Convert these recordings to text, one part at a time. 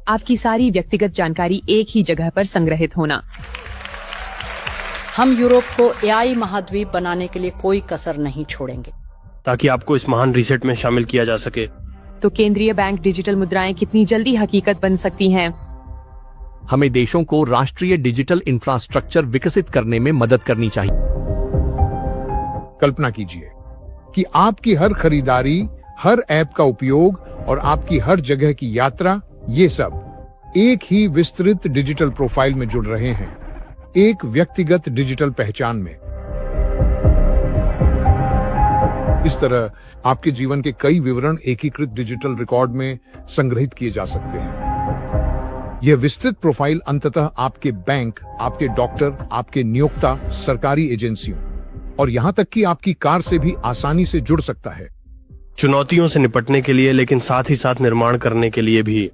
आपकी सारी व्यक्तिगत जानकारी एक ही जगह पर संग्रहित होना। हम यूरोप को एआई महाद्वीप बनाने के लिए कोई कसर नहीं छोड़ेंगे, ताकि आपको इस महान रीसेट में शामिल किया जा सके। तो केंद्रीय बैंक डिजिटल मुद्राएं कितनी जल्दी हकीकत बन सकती हैं? हमें देशों को राष्ट्रीय डिजिटल इंफ्रास्ट्रक्चर विकसित करने में मदद करनी चाहिए। कल्पना कीजिए कि आपकी हर खरीदारी, हर ऐप का उपयोग और आपकी हर जगह की यात्रा, ये सब एक ही विस्तृत डिजिटल प्रोफाइल में जुड़ रहे हैं, एक व्यक्तिगत डिजिटल पहचान में। इस तरह आपके जीवन के कई विवरण एकीकृत डिजिटल रिकॉर्ड में संग्रहित किए जा सकते हैं। यह विस्तृत प्रोफाइल अंततः आपके बैंक, आपके डॉक्टर, आपके नियोक्ता, सरकारी एजेंसियों और यहां तक कि आपकी कार से भी आसानी से जुड़ सकता है। चुनौतियों से निपटने के लिए, लेकिन साथ ही साथ निर्माण करने के लिए भी।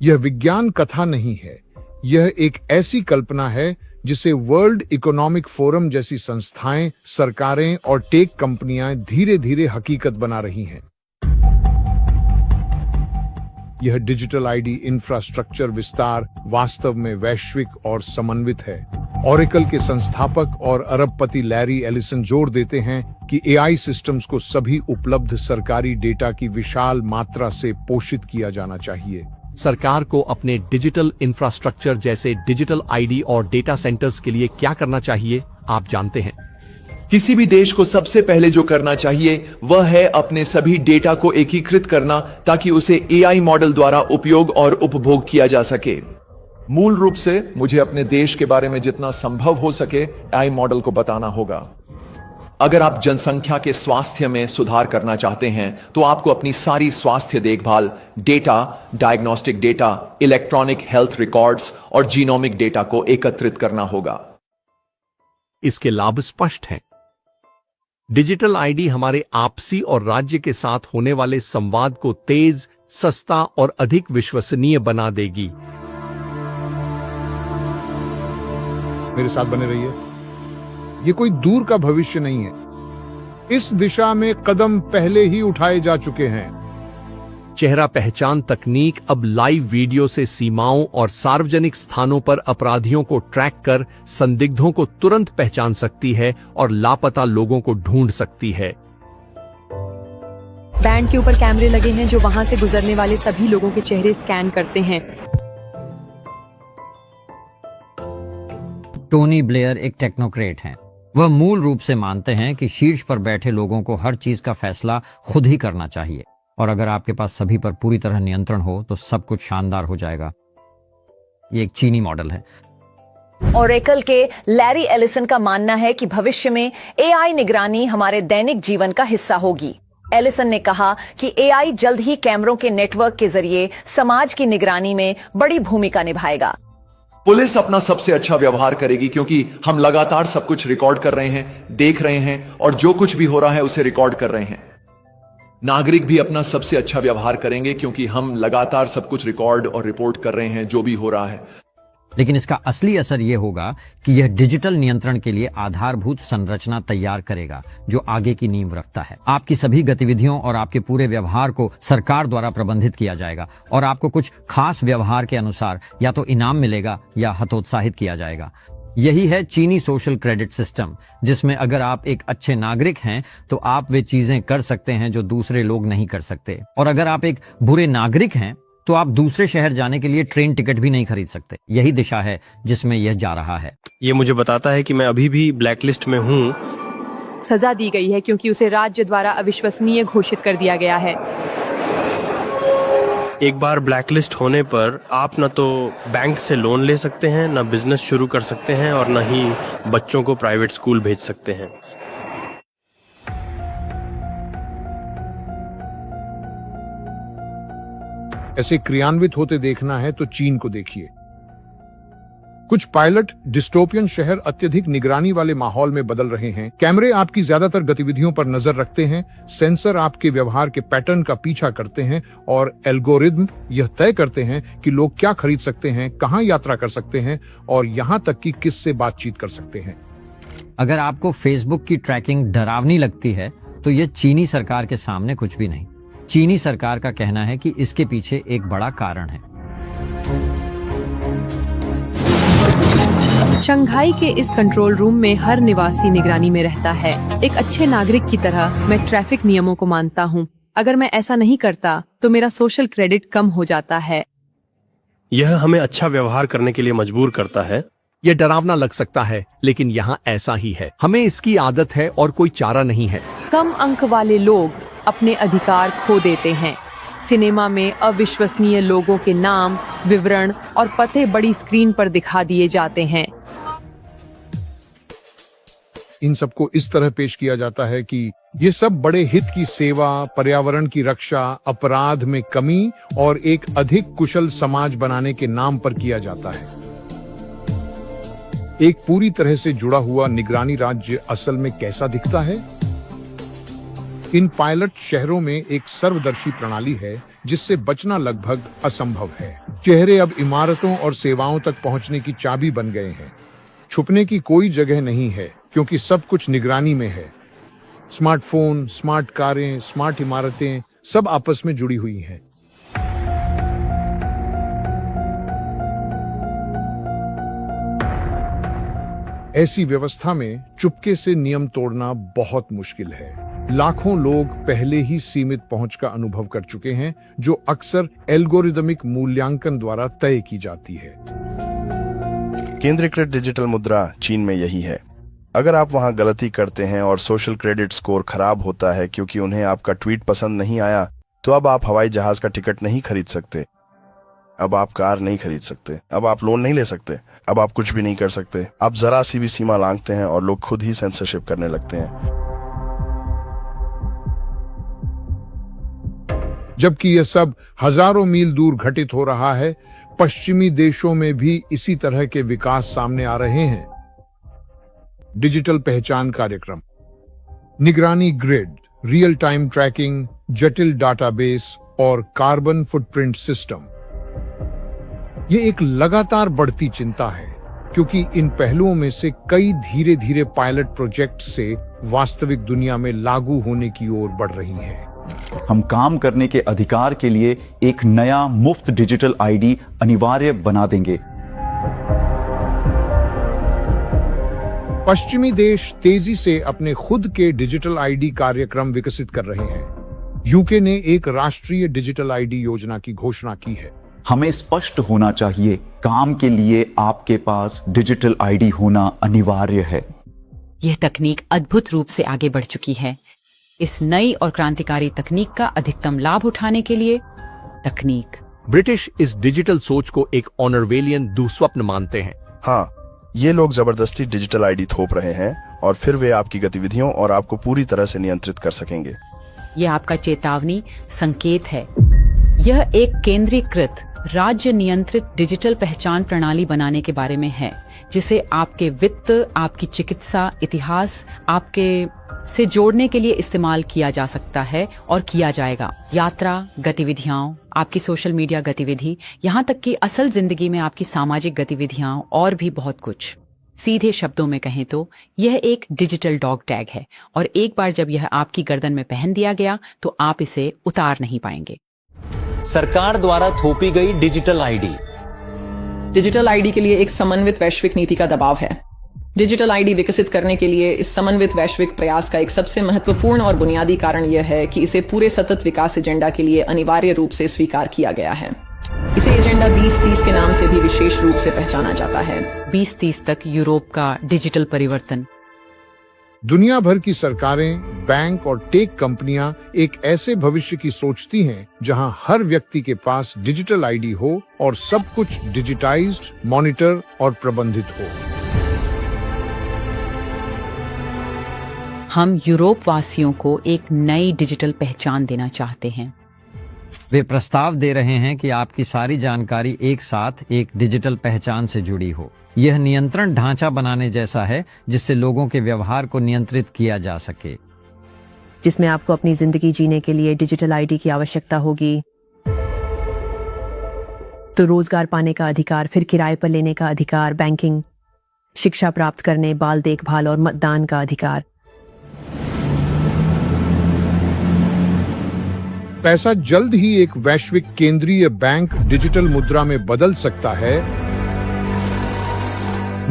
यह विज्ञान कथा नहीं है, यह एक ऐसी कल्पना है जिसे वर्ल्ड इकोनॉमिक फोरम जैसी संस्थाएं, सरकारें और टेक कंपनियां धीरे धीरे हकीकत बना रही हैं। यह डिजिटल आईडी इंफ्रास्ट्रक्चर विस्तार वास्तव में वैश्विक और समन्वित है। ओरेकल के संस्थापक और अरबपति लैरी एलिसन जोर देते हैं कि एआई सिस्टम्स को सभी उपलब्ध सरकारी डेटा की विशाल मात्रा से पोषित किया जाना चाहिए। सरकार को अपने डिजिटल इंफ्रास्ट्रक्चर जैसे डिजिटल आईडी और डेटा सेंटर्स के लिए क्या करना चाहिए, आप जानते हैं। किसी भी देश को सबसे पहले जो करना चाहिए वह है अपने सभी डेटा को एकीकृत करना, ताकि उसे एआई मॉडल द्वारा उपयोग और उपभोग किया जा सके। मूल रूप से मुझे अपने देश के बारे में जितना संभव हो सके एआई मॉडल को बताना होगा। अगर आप जनसंख्या के स्वास्थ्य में सुधार करना चाहते हैं तो आपको अपनी सारी स्वास्थ्य देखभाल data, diagnostic data, electronic health records और जीनोमिक डेटा को एकत्रित करना होगा। इसके लाभ स्पष्ट हैं। डिजिटल आईडी हमारे आपसी और राज्य के साथ होने वाले संवाद को तेज, सस्ता और अधिक विश्वसनीय बना देगी। मेरे साथ बने रहिए। ये कोई दूर का भविष्य नहीं है। इस दिशा में कदम पहले ही उठाए जा चुके हैं। चेहरा पहचान तकनीक अब लाइव वीडियो से सीमाओं और सार्वजनिक स्थानों पर अपराधियों को ट्रैक कर संदिग्धों को तुरंत पहचान सकती है और लापता लोगों को ढूंढ सकती है। बैंड के ऊपर कैमरे लगे हैं जो वहां से गुजरने वाले सभी लोगों के चेहरे स्कैन करते हैं। टोनी ब्लेयर एक टेक्नोक्रेट हैं। वह मूल रूप से मानते हैं कि शीर्ष पर बैठे लोगों को हर चीज का फैसला खुद ही करना चाहिए, और अगर आपके पास सभी पर पूरी तरह नियंत्रण हो तो सब कुछ शानदार हो जाएगा। ये एक चीनी मॉडल है। ओरेकल के लैरी एलिसन का मानना है कि भविष्य में एआई निगरानी हमारे दैनिक जीवन का हिस्सा होगी। एलिसन ने कहा कि एआई जल्द ही कैमरों के नेटवर्क के जरिए समाज की निगरानी में बड़ी भूमिका निभाएगा। पुलिस अपना सबसे अच्छा व्यवहार करेगी क्योंकि हम लगातार सब कुछ रिकॉर्ड कर रहे हैं, देख रहे हैं और जो कुछ भी हो रहा है उसे रिकॉर्ड कर रहे हैं। नागरिक भी अपना सबसे अच्छा व्यवहार करेंगे क्योंकि हम लगातार सब कुछ रिकॉर्ड और रिपोर्ट कर रहे हैं जो भी हो रहा है। लेकिन इसका असली असर यह होगा कि यह डिजिटल नियंत्रण के लिए आधारभूत संरचना तैयार करेगा जो आगे की नींव रखता है। आपकी सभी गतिविधियों और आपके पूरे व्यवहार को सरकार द्वारा प्रबंधित किया जाएगा और आपको कुछ खास व्यवहार के अनुसार या तो इनाम मिलेगा या हतोत्साहित किया जाएगा। यही है चीनी सोशल क्रेडिट सिस्टम, जिसमें अगर आप एक अच्छे नागरिक हैं तो आप वे चीजें कर सकते हैं जो दूसरे लोग नहीं कर सकते, और अगर आप एक बुरे नागरिक हैं तो आप दूसरे शहर जाने के लिए ट्रेन टिकट भी नहीं खरीद सकते। यही दिशा है जिसमें यह जा रहा है। ये मुझे बताता है कि मैं अभी भी ब्लैकलिस्ट में हूँ। सजा दी गई है क्योंकि उसे राज्य द्वारा अविश्वसनीय घोषित कर दिया गया है। एक बार ब्लैकलिस्ट होने पर आप न तो बैंक से लोन ले सकते हैं, न बिजनेस शुरू कर सकते हैं और न ही बच्चों को प्राइवेट स्कूल भेज सकते हैं। ऐसे क्रियान्वित होते देखना है तो चीन को देखिए। कुछ पायलट डिस्टोपियन शहर अत्यधिक निगरानी वाले माहौल में बदल रहे हैं। कैमरे आपकी ज्यादातर गतिविधियों पर नजर रखते हैं, सेंसर आपके व्यवहार के पैटर्न का पीछा करते हैं और एल्गोरिदम यह तय करते हैं कि लोग क्या खरीद सकते हैं, कहां यात्रा कर सकते हैं और यहां तक कि किससे बातचीत कर सकते हैं। अगर आपको फेसबुक की ट्रैकिंग डरावनी लगती है तो यह चीनी सरकार के सामने कुछ भी नहीं। चीनी सरकार का कहना है कि इसके पीछे एक बड़ा कारण है। शंघाई के इस कंट्रोल रूम में हर निवासी निगरानी में रहता है। एक अच्छे नागरिक की तरह मैं ट्रैफिक नियमों को मानता हूँ। अगर मैं ऐसा नहीं करता तो मेरा सोशल क्रेडिट कम हो जाता है। यह हमें अच्छा व्यवहार करने के लिए मजबूर करता है। यह डरावना लग सकता है, लेकिन यहाँ ऐसा ही है। हमें इसकी आदत है और कोई चारा नहीं है। कम अंक वाले लोग अपने अधिकार खो देते हैं। सिनेमा में अविश्वसनीय लोगों के नाम, विवरण और पते बड़ी स्क्रीन पर दिखा दिए जाते हैं। इन सबको इस तरह पेश किया जाता है कि ये सब बड़े हित की सेवा, पर्यावरण की रक्षा, अपराध में कमी और एक अधिक कुशल समाज बनाने के नाम पर किया जाता है। एक पूरी तरह से जुड़ा हुआ निगरानी राज्य असल में कैसा दिखता है? इन पायलट शहरों में एक सर्वदर्शी प्रणाली है जिससे बचना लगभग असंभव है। चेहरे अब इमारतों और सेवाओं तक पहुंचने की चाबी बन गए हैं। छुपने की कोई जगह नहीं है क्योंकि सब कुछ निगरानी में है। स्मार्टफोन, स्मार्ट कारें, स्मार्ट इमारतें सब आपस में जुड़ी हुई हैं। ऐसी व्यवस्था में चुपके से नियम तोड़ना बहुत मुश्किल है। लाखों लोग पहले ही सीमित पहुंच का अनुभव कर चुके हैं, जो अक्सर एल्गोरिदमिक मूल्यांकन द्वारा तय की जाती है। केंद्रीकृत डिजिटल मुद्रा चीन में यही है। अगर आप वहां गलती करते हैं और सोशल क्रेडिट स्कोर खराब होता है क्योंकि उन्हें आपका ट्वीट पसंद नहीं आया, तो अब आप हवाई जहाज का टिकट नहीं खरीद सकते, अब आप कार नहीं खरीद सकते, अब आप लोन नहीं ले सकते, अब आप कुछ भी नहीं कर सकते। आप जरा सी भी सीमा लांघते हैं और लोग खुद ही सेंसरशिप करने लगते हैं। जबकि यह सब हजारों मील दूर घटित हो रहा है, पश्चिमी देशों में भी इसी तरह के विकास सामने आ रहे हैं। डिजिटल पहचान कार्यक्रम, निगरानी ग्रिड, रियल टाइम ट्रैकिंग, जटिल डाटाबेस और कार्बन फुटप्रिंट सिस्टम। ये एक लगातार बढ़ती चिंता है क्योंकि इन पहलुओं में से कई धीरे धीरे पायलट प्रोजेक्ट से वास्तविक दुनिया में लागू होने की ओर बढ़ रही हैं। हम काम करने के अधिकार के लिए एक नया मुफ्त डिजिटल आईडी अनिवार्य बना देंगे। पश्चिमी देश तेजी से अपने खुद के डिजिटल आईडी कार्यक्रम विकसित कर रहे हैं। यूके ने एक राष्ट्रीय डिजिटल आईडी योजना की घोषणा की है। हमें स्पष्ट होना चाहिए, काम के लिए आपके पास डिजिटल आईडी होना अनिवार्य है। यह तकनीक अद्भुत रूप से आगे बढ़ चुकी है। इस नई और क्रांतिकारी तकनीक का अधिकतम लाभ उठाने के लिए तकनीक। ब्रिटिश इस डिजिटल सोच को एक ऑनरवेलियन दुस्वप्न मानते हैं। हाँ, ये लोग जबरदस्ती डिजिटल आईडी थोप रहे हैं और फिर वे आपकी गतिविधियों और आपको पूरी तरह से नियंत्रित कर सकेंगे। यह आपका चेतावनी संकेत है। यह एक केंद्रीकृत राज्य नियंत्रित डिजिटल पहचान प्रणाली बनाने के बारे में है, जिसे आपके वित्त, आपकी चिकित्सा इतिहास, आपके से जोड़ने के लिए इस्तेमाल किया जा सकता है और किया जाएगा। यात्रा गतिविधियां, आपकी सोशल मीडिया गतिविधि, यहाँ तक कि असल जिंदगी में आपकी सामाजिक गतिविधियां और भी बहुत कुछ। सीधे शब्दों में कहें तो यह एक डिजिटल डॉग टैग है और एक बार जब यह आपकी गर्दन में पहन दिया गया तो आप इसे उतार नहीं पाएंगे। सरकार द्वारा थोपी गई डिजिटल आईडी। डिजिटल आईडी के लिए एक समन्वित वैश्विक नीति का दबाव है। डिजिटल आईडी विकसित करने के लिए इस समन्वित वैश्विक प्रयास का एक सबसे महत्वपूर्ण और बुनियादी कारण यह है कि इसे पूरे सतत विकास एजेंडा के लिए अनिवार्य रूप से स्वीकार किया गया है। इसे एजेंडा 2030 के नाम से भी विशेष रूप से पहचाना जाता है। 2030 तक यूरोप का डिजिटल परिवर्तन। दुनिया भर की सरकारें, बैंक और टेक कंपनियां एक ऐसे भविष्य की सोचती हैं जहां हर व्यक्ति के पास डिजिटल आईडी हो और सब कुछ डिजिटाइज्ड, मॉनिटर और प्रबंधित हो। हम यूरोप वासियों को एक नई डिजिटल पहचान देना चाहते हैं। वे प्रस्ताव दे रहे हैं कि आपकी सारी जानकारी एक साथ एक डिजिटल पहचान से जुड़ी हो। यह नियंत्रण ढांचा बनाने जैसा है जिससे लोगों के व्यवहार को नियंत्रित किया जा सके, जिसमें आपको अपनी जिंदगी जीने के लिए डिजिटल आईडी की आवश्यकता होगी, तो रोजगार पाने का अधिकार, फिर किराए पर लेने का अधिकार, बैंकिंग, शिक्षा प्राप्त करने, बाल देखभाल और मतदान का अधिकार। पैसा जल्द ही एक वैश्विक केंद्रीय बैंक डिजिटल मुद्रा में बदल सकता है।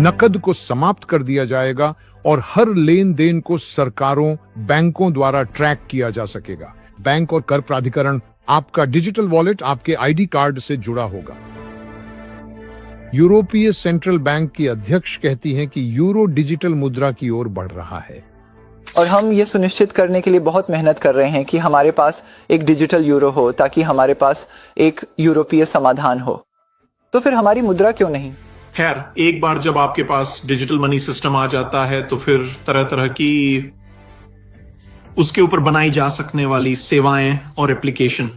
नकद को समाप्त कर दिया जाएगा और हर लेन देन को सरकारों, बैंकों द्वारा ट्रैक किया जा सकेगा। बैंक और कर प्राधिकरण आपका डिजिटल वॉलेट आपके आईडी कार्ड से जुड़ा होगा। यूरोपीय सेंट्रल बैंक की अध्यक्ष कहती हैं कि यूरो डिजिटल मुद्रा की ओर बढ़ रहा है और हम ये सुनिश्चित करने के लिए बहुत मेहनत कर रहे हैं कि हमारे पास एक डिजिटल यूरो हो, ताकि हमारे पास एक यूरोपीय समाधान हो। तो फिर हमारी मुद्रा क्यों नहीं? खैर, एक बार जब आपके पास डिजिटल मनी सिस्टम आ जाता है तो फिर तरह तरह की उसके ऊपर बनाई जा सकने वाली सेवाएं और एप्लीकेशन।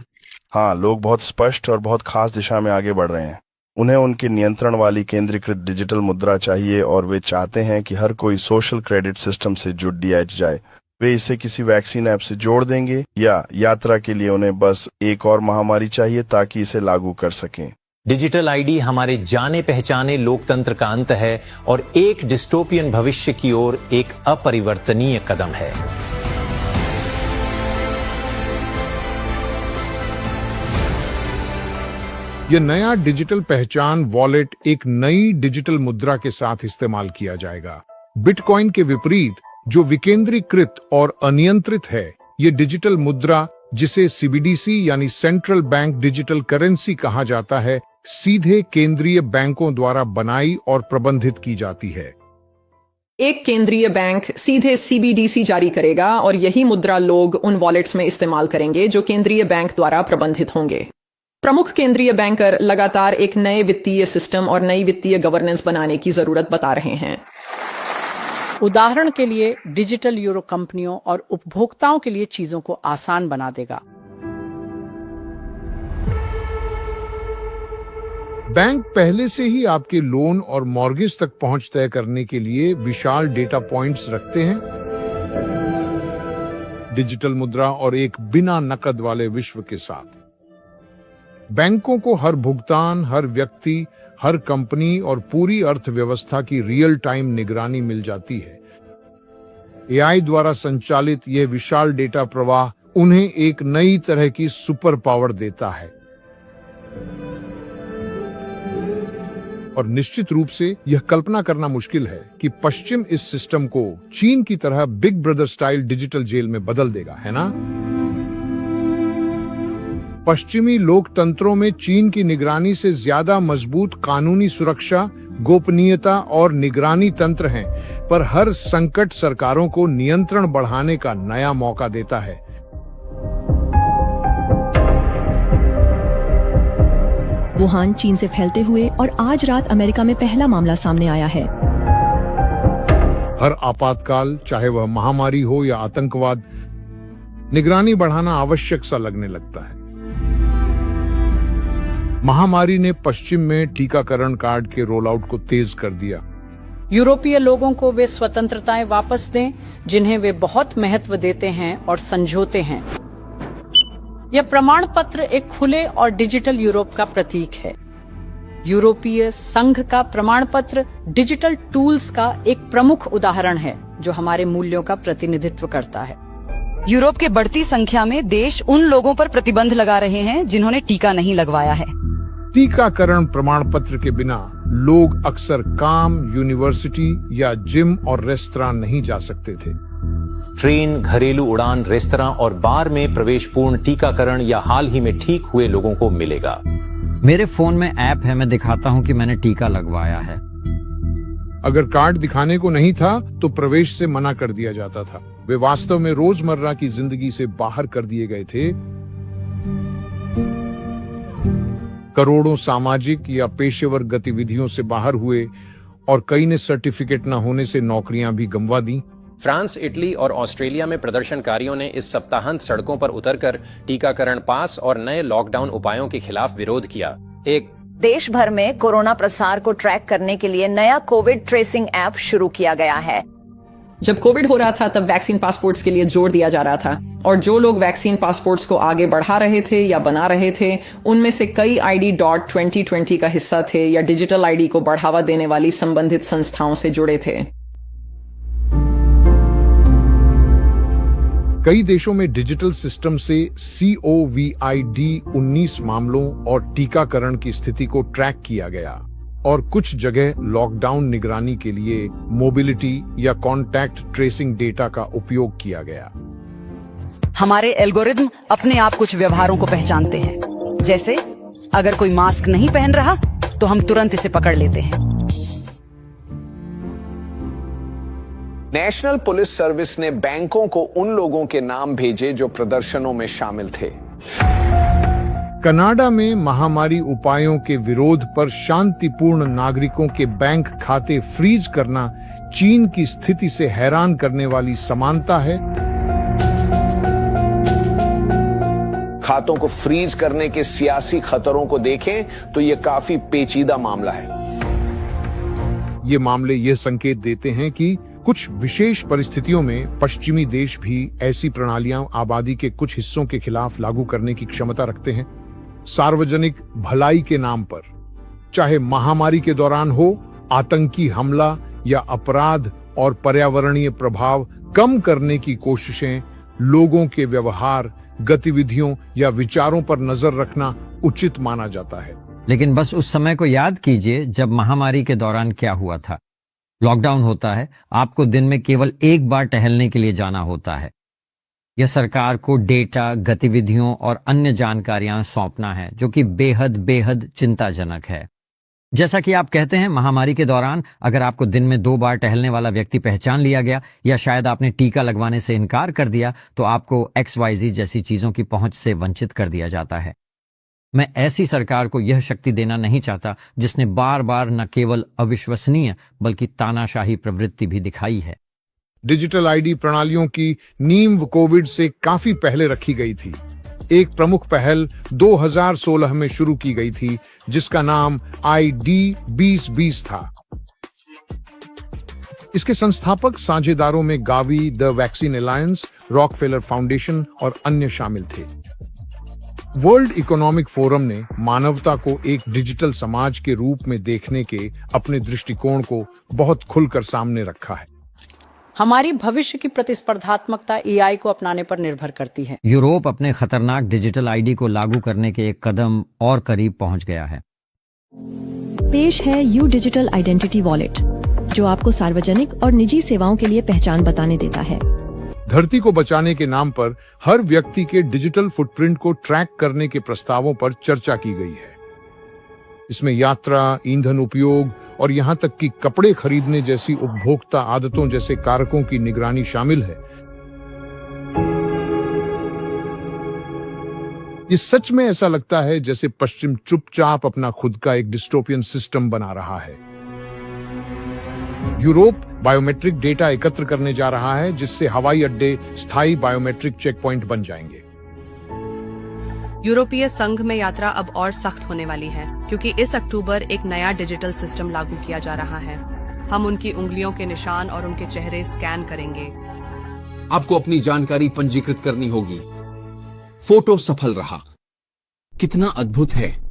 हाँ, लोग बहुत स्पष्ट और बहुत खास दिशा में आगे बढ़ रहे हैं। उन्हें उनके नियंत्रण वाली केंद्रीकृत डिजिटल मुद्रा चाहिए और वे चाहते हैं कि हर कोई सोशल क्रेडिट सिस्टम से जुड़ दिया जाए। वे इसे किसी वैक्सीन ऐप से जोड़ देंगे या यात्रा के लिए उन्हें बस एक और महामारी चाहिए ताकि इसे लागू कर सकें। डिजिटल आईडी हमारे जाने पहचाने लोकतंत्र का अंत है और एक डिस्टोपियन भविष्य की ओर एक अपरिवर्तनीय कदम है। यह नया डिजिटल पहचान वॉलेट एक नई डिजिटल मुद्रा के साथ इस्तेमाल किया जाएगा। बिटकॉइन के विपरीत जो विकेंद्रीकृत और अनियंत्रित है, ये डिजिटल मुद्रा, जिसे सीबीडीसी यानी सेंट्रल बैंक डिजिटल करेंसी कहा जाता है, सीधे केंद्रीय बैंकों द्वारा बनाई और प्रबंधित की जाती है। एक केंद्रीय बैंक सीधे सीबीडीसी जारी करेगा और यही मुद्रा लोग उन वॉलेट्स में इस्तेमाल करेंगे जो केंद्रीय बैंक द्वारा प्रबंधित होंगे। प्रमुख केंद्रीय बैंकर लगातार एक नए वित्तीय सिस्टम और नई वित्तीय गवर्नेंस बनाने की जरूरत बता रहे हैं। उदाहरण के लिए डिजिटल यूरो कंपनियों और उपभोक्ताओं के लिए चीजों को आसान बना देगा। बैंक पहले से ही आपके लोन और मॉर्गेज तक पहुंच तय करने के लिए विशाल डेटा पॉइंट्स रखते हैं। डिजिटल मुद्रा और एक बिना नकद वाले विश्व के साथ बैंकों को हर भुगतान, हर व्यक्ति, हर कंपनी और पूरी अर्थव्यवस्था की रियल टाइम निगरानी मिल जाती है। एआई द्वारा संचालित यह विशाल डेटा प्रवाह उन्हें एक नई तरह की सुपर पावर देता है और निश्चित रूप से यह कल्पना करना मुश्किल है कि पश्चिम इस सिस्टम को चीन की तरह big brother style digital jail में बदल देगा, है ना? पश्चिमी लोकतंत्रों में चीन की निगरानी से ज्यादा मजबूत कानूनी सुरक्षा, गोपनीयता और निगरानी तंत्र हैं, पर हर संकट सरकारों को नियंत्रण बढ़ाने का नया मौका देता है। वुहान चीन से फैलते हुए और आज रात अमेरिका में पहला मामला सामने आया है। हर आपातकाल, चाहे वह महामारी हो या आतंकवाद, निगरानी बढ़ाना आवश्यक सा लगने लगता है। महामारी ने पश्चिम में टीकाकरण कार्ड के रोल आउट को तेज कर दिया। यूरोपीय लोगों को वे स्वतंत्रताएं वापस दें जिन्हें वे बहुत महत्व देते हैं और समझौते हैं। यह प्रमाण पत्र एक खुले और डिजिटल यूरोप का प्रतीक है। यूरोपीय संघ का प्रमाण पत्र डिजिटल टूल्स का एक प्रमुख उदाहरण है जो हमारे मूल्यों का प्रतिनिधित्व करता है। यूरोप के बढ़ती संख्या में देश उन लोगों पर प्रतिबंध लगा रहे हैं जिन्होंने टीका नहीं लगवाया है। टीकाकरण प्रमाण पत्र के बिना लोग अक्सर काम, यूनिवर्सिटी या जिम और रेस्तरां नहीं जा सकते थे। ट्रेन, घरेलू उड़ान, रेस्तरां और बार में प्रवेश पूर्ण टीकाकरण या हाल ही में ठीक हुए लोगों को मिलेगा। मेरे फोन में ऐप है, मैं दिखाता हूं कि मैंने टीका लगवाया है। अगर कार्ड दिखाने को नहीं था तो प्रवेश से मना कर दिया जाता था। वे वास्तव में रोजमर्रा की जिंदगी से बाहर कर दिए गए थे। करोड़ों सामाजिक या पेशेवर गतिविधियों से बाहर हुए और कई ने सर्टिफिकेट न होने से नौकरियां भी गंवा दी। फ्रांस, इटली और ऑस्ट्रेलिया में प्रदर्शनकारियों ने इस सप्ताहांत सड़कों पर उतरकर टीकाकरण पास और नए लॉकडाउन उपायों के खिलाफ विरोध किया। देश भर में कोरोना प्रसार को ट्रैक करने के लिए नया कोविड ट्रेसिंग ऐप शुरू किया गया है। जब कोविड हो रहा था तब वैक्सीन पासपोर्ट्स के लिए जोर दिया जा रहा था और जो लोग वैक्सीन पासपोर्ट्स को आगे बढ़ा रहे थे या बना रहे थे, उनमें से कई ID.2020 का हिस्सा थे या डिजिटल आईडी को बढ़ावा देने वाली संबंधित संस्थाओं से जुड़े थे। कई देशों में डिजिटल सिस्टम से COVID-19 मामलों और टीकाकरण की स्थिति को ट्रैक किया गया और कुछ जगह लॉकडाउन निगरानी के लिए मोबिलिटी या कॉन्टैक्ट ट्रेसिंग डेटा का उपयोग किया गया। हमारे एल्गोरिदम अपने आप कुछ व्यवहारों को पहचानते हैं, जैसे अगर कोई मास्क नहीं पहन रहा तो हम तुरंत इसे पकड़ लेते हैं। नेशनल पुलिस सर्विस ने बैंकों को उन लोगों के नाम भेजे जो प्रदर्शनों में शामिल थे। कनाडा में महामारी उपायों के विरोध पर शांतिपूर्ण नागरिकों के बैंक खाते फ्रीज करना चीन की स्थिति से हैरान करने वाली समानता है। खातों को फ्रीज करने के सियासी खतरों को देखें तो यह काफी पेचीदा मामला है। ये मामले ये संकेत देते हैं कि कुछ विशेष परिस्थितियों में पश्चिमी देश भी ऐसी प्रणालियां आबादी के कुछ हिस्सों के खिलाफ लागू करने की क्षमता रखते हैं, सार्वजनिक भलाई के नाम पर। चाहे महामारी के दौरान हो, आतंकी हमला या अपराध और पर्यावरणीय प्रभाव कम करने की कोशिशें, लोगों के व्यवहार, गतिविधियों या विचारों पर नजर रखना उचित माना जाता है। लेकिन बस उस समय को याद कीजिए जब महामारी के दौरान क्या हुआ था। लॉकडाउन होता है, आपको दिन में केवल एक बार टहलने के लिए जाना होता है। यह सरकार को डेटा, गतिविधियों और अन्य जानकारियां सौंपना है, जो कि बेहद बेहद चिंताजनक है। जैसा कि आप कहते हैं, महामारी के दौरान अगर आपको दिन में 2 बार टहलने वाला व्यक्ति पहचान लिया गया या शायद आपने टीका लगवाने से इनकार कर दिया, तो आपको XYZ जैसी चीजों की पहुंच से वंचित कर दिया जाता है। मैं ऐसी सरकार को यह शक्ति देना नहीं चाहता जिसने बार बार न केवल अविश्वसनीय बल्कि तानाशाही प्रवृत्ति भी दिखाई है। डिजिटल आईडी प्रणालियों की नींव कोविड से काफी पहले रखी गई थी। एक प्रमुख पहल 2016 में शुरू की गई थी जिसका नाम ID 2020 था। इसके संस्थापक साझेदारों में Gavi, the vaccine alliance, Rockefeller foundation और अन्य शामिल थे। वर्ल्ड इकोनॉमिक फोरम ने मानवता को एक डिजिटल समाज के रूप में देखने के अपने दृष्टिकोण को बहुत खुलकर सामने रखा है। हमारी भविष्य की प्रतिस्पर्धात्मकता AI को अपनाने पर निर्भर करती है। यूरोप अपने खतरनाक डिजिटल ID को लागू करने के एक कदम और करीब पहुंच गया है। पेश है यू डिजिटल आइडेंटिटी वॉलेट, जो आपको सार्वजनिक और निजी सेवाओं के लिए पहचान बताने देता है। धरती को बचाने के नाम पर हर व्यक्ति के डिजिटल फुटप्रिंट को ट्रैक करने के प्रस्तावों पर चर्चा की गई है। इसमें यात्रा, ईंधन उपयोग और यहां तक कि कपड़े खरीदने जैसी उपभोक्ता आदतों जैसे कारकों की निगरानी शामिल है। ये सच में ऐसा लगता है जैसे पश्चिम चुपचाप अपना खुद का एक डिस्टोपियन सिस्टम बना रहा है। यूरोप बायोमेट्रिक डेटा एकत्र करने जा रहा है जिससे हवाई अड्डे स्थायी बायोमेट्रिक चेक पॉइंट बन जाएंगे। यूरोपीय संघ में यात्रा अब और सख्त होने वाली है क्योंकि इस अक्टूबर एक नया डिजिटल सिस्टम लागू किया जा रहा है। हम उनकी उंगलियों के निशान और उनके चेहरे स्कैन करेंगे। आपको अपनी जानकारी पंजीकृत करनी होगी। फोटो सफल रहा। कितना अद्भुत है।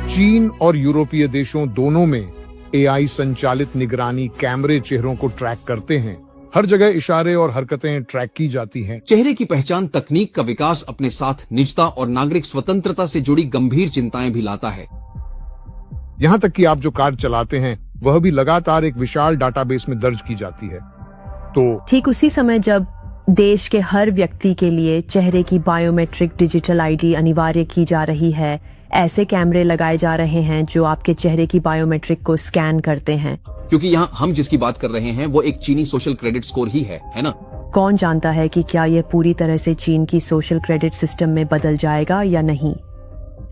चीन और यूरोपीय देशों दोनों में AI संचालित निगरानी कैमरे चेहरों को ट्रैक करते हैं। हर जगह इशारे और हरकतें ट्रैक की जाती हैं। चेहरे की पहचान तकनीक का विकास अपने साथ निजता और नागरिक स्वतंत्रता से जुड़ी गंभीर चिंताएं भी लाता है। यहाँ तक कि आप जो कार चलाते हैं वह भी लगातार एक विशाल डाटाबेस में दर्ज की जाती है। तो ठीक उसी समय जब देश के हर व्यक्ति के लिए चेहरे की बायोमेट्रिक डिजिटल ID अनिवार्य की जा रही है, ऐसे कैमरे लगाए जा रहे हैं जो आपके चेहरे की बायोमेट्रिक को स्कैन करते हैं। क्योंकि यहाँ हम जिसकी बात कर रहे हैं वो एक चीनी सोशल क्रेडिट स्कोर ही है ना? कौन जानता है कि क्या यह पूरी तरह से चीन की सोशल क्रेडिट सिस्टम में बदल जाएगा या नहीं।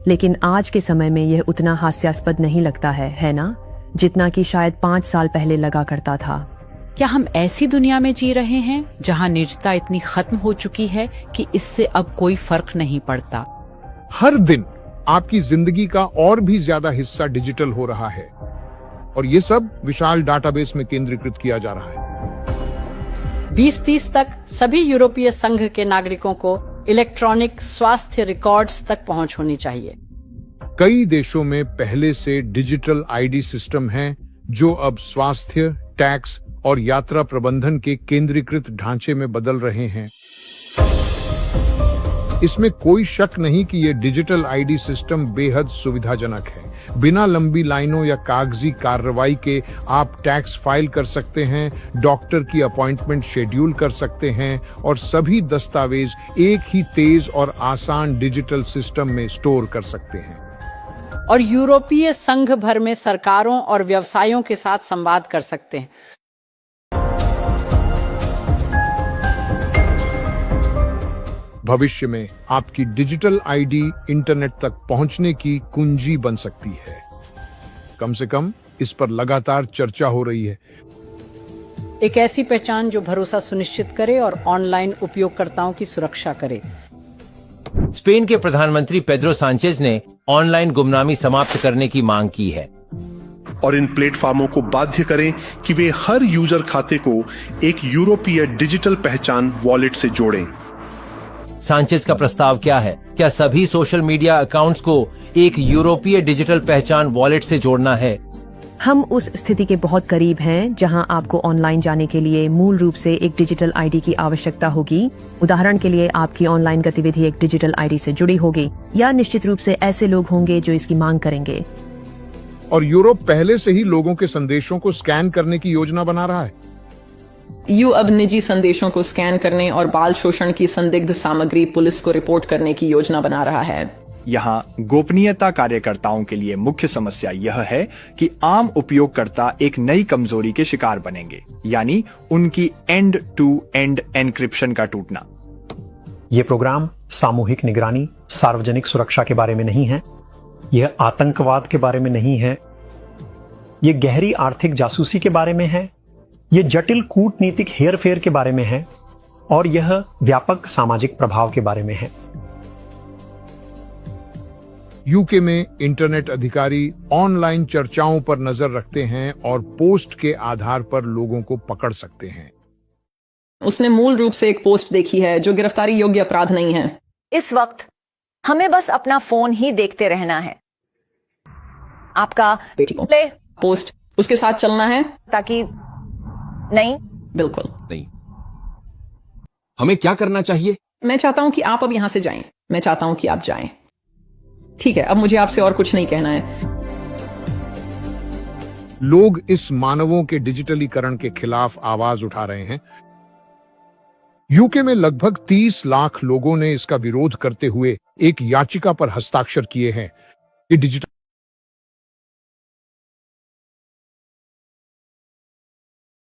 लेकिन आज के समय में यह उतना हास्यास्पद नहीं लगता है ना, जितना कि शायद 5 साल पहले लगा करता था। क्या हम ऐसी दुनिया में जी रहे हैं जहां निजता इतनी खत्म हो चुकी है कि इससे अब कोई फर्क नहीं पड़ता? हर दिन आपकी जिंदगी का और भी ज्यादा हिस्सा डिजिटल हो रहा है और ये सब विशाल डाटाबेस में केंद्रीकृत किया जा रहा है। 2030 तक सभी यूरोपीय संघ के नागरिकों को इलेक्ट्रॉनिक स्वास्थ्य रिकॉर्ड्स तक पहुंच होनी चाहिए। कई देशों में पहले से डिजिटल ID सिस्टम हैं जो अब स्वास्थ्य, टैक्स और यात्रा प्रबंधन के केंद्रीकृत ढांचे में बदल रहे हैं। इसमें कोई शक नहीं कि ये डिजिटल आईडी सिस्टम बेहद सुविधाजनक है। बिना लंबी लाइनों या कागजी कार्रवाई के आप टैक्स फाइल कर सकते हैं, डॉक्टर की अपॉइंटमेंट शेड्यूल कर सकते हैं और सभी दस्तावेज एक ही तेज और आसान डिजिटल सिस्टम में स्टोर कर सकते हैं। और यूरोपीय संघ भर में सरकारों और व्यवसायों के साथ संवाद कर सकते हैं। भविष्य में आपकी डिजिटल आईडी इंटरनेट तक पहुंचने की कुंजी बन सकती है। कम से कम इस पर लगातार चर्चा हो रही है। एक ऐसी पहचान जो भरोसा सुनिश्चित करे और ऑनलाइन उपयोगकर्ताओं की सुरक्षा करे। स्पेन के प्रधानमंत्री पेड्रो सांचेज ने ऑनलाइन गुमनामी समाप्त करने की मांग की है और इन प्लेटफॉर्मों को बाध्य करें कि वे हर यूजर खाते को एक यूरोपीय डिजिटल पहचान वॉलेट से जोड़ें। सांचेज का प्रस्ताव क्या है? क्या सभी सोशल मीडिया अकाउंट्स को एक यूरोपीय डिजिटल पहचान वॉलेट से जोड़ना है? हम उस स्थिति के बहुत करीब हैं जहां आपको ऑनलाइन जाने के लिए मूल रूप से एक डिजिटल आईडी की आवश्यकता होगी। उदाहरण के लिए आपकी ऑनलाइन गतिविधि एक डिजिटल आईडी से जुड़ी होगी या निश्चित रूप से ऐसे लोग होंगे जो इसकी मांग करेंगे। और यूरोप पहले से ही लोगों के संदेशों को स्कैन करने की योजना बना रहा है। यू अब निजी संदेशों को स्कैन करने और बाल शोषण की संदिग्ध सामग्री पुलिस को रिपोर्ट करने की योजना बना रहा है। यहाँ गोपनीयता कार्यकर्ताओं के लिए मुख्य समस्या यह है कि आम उपयोगकर्ता एक नई कमजोरी के शिकार बनेंगे, यानी उनकी एंड टू एंड एन्क्रिप्शन का टूटना। ये प्रोग्राम सामूहिक निगरानी, सार्वजनिक सुरक्षा के बारे में नहीं है, यह आतंकवाद के बारे में नहीं है, यह गहरी आर्थिक जासूसी के बारे में है, यह जटिल कूटनीतिक हेरफेर के बारे में है और यह व्यापक सामाजिक प्रभाव के बारे में है। यूके में इंटरनेट अधिकारी ऑनलाइन चर्चाओं पर नजर रखते हैं और पोस्ट के आधार पर लोगों को पकड़ सकते हैं। उसने मूल रूप से एक पोस्ट देखी है जो गिरफ्तारी योग्य अपराध नहीं है। इस वक्त हमें बस अपना फोन ही देखते रहना है। आपका बेटी को प्ले पोस्ट उसके साथ चलना है ताकि नहीं, बिल्कुल नहीं। हमें क्या करना चाहिए? मैं चाहता हूं कि आप अब यहां से जाएं। मैं चाहता हूं कि आप जाएं। ठीक है, अब मुझे आपसे और कुछ नहीं कहना है। लोग इस मानवों के डिजिटलीकरण के खिलाफ आवाज उठा रहे हैं। यूके में लगभग 30 लाख लोगों ने इसका विरोध करते हुए एक याचिका पर हस्ताक्षर किए हैं। ये डिजिटल